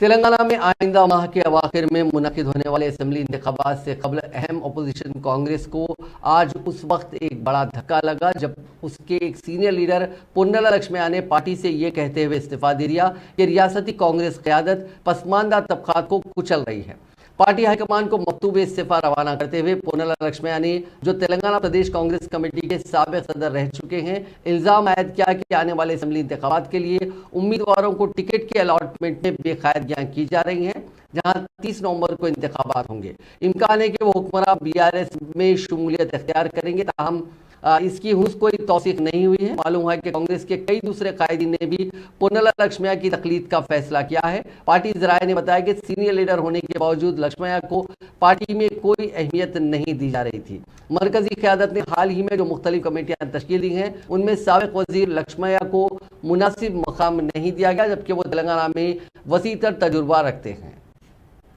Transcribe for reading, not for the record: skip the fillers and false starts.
तेलंगाना में आइंदा माह के अवाखिर में मुनक़िद होने वाले असेंबली इंतखाबात से कबल अहम अपोजिशन कांग्रेस को आज उस वक्त एक बड़ा धक्का लगा जब उसके एक सीनियर लीडर पुन्नला लक्ष्मैया ने पार्टी से ये कहते हुए इस्तीफा दे दिया कि रियासती कांग्रेस क़यादत पसमानदा तबक़ात को कुचल रही है। पार्टी हाईकमान को मकतूब इस्तीफा रवाना करते हुए पुन्नला लक्ष्मैया ने, जो तेलंगाना प्रदेश कांग्रेस कमेटी के साबिक़ सदर रह चुके हैं, इल्ज़ाम आयद किया कि आने वाले असेंबली इंतखाबात के लिए उम्मीदवारों को टिकट की अलॉटमेंट में बेकायदगियां की जा रही हैं, जहां 30 नवंबर को इंतखाबात होंगे। इम्कान है कि वो हुक्मरान बीआरएस में शमूलियत इख्तियार करेंगे, ताहम इसकी हुस कोई तौसीक नहीं हुई है। मालूम है कि कांग्रेस के कई दूसरे कायदीन ने भी पुन्नला लक्ष्मैया की तकलीद का फैसला किया है। पार्टी ज़राए ने बताया कि सीनियर लीडर होने के बावजूद लक्ष्मैया को पार्टी में कोई अहमियत नहीं दी जा रही थी। मरकजी क़यादत ने हाल ही में जो मुख्तलिफ कमेटियां तश्कील दी हैं, उनमें साबिक़ वज़ीर लक्ष्मैया को मुनासिब मकाम नहीं दिया गया, जबकि वो तेलंगाना में वसीतर तजुर्बा रखते हैं।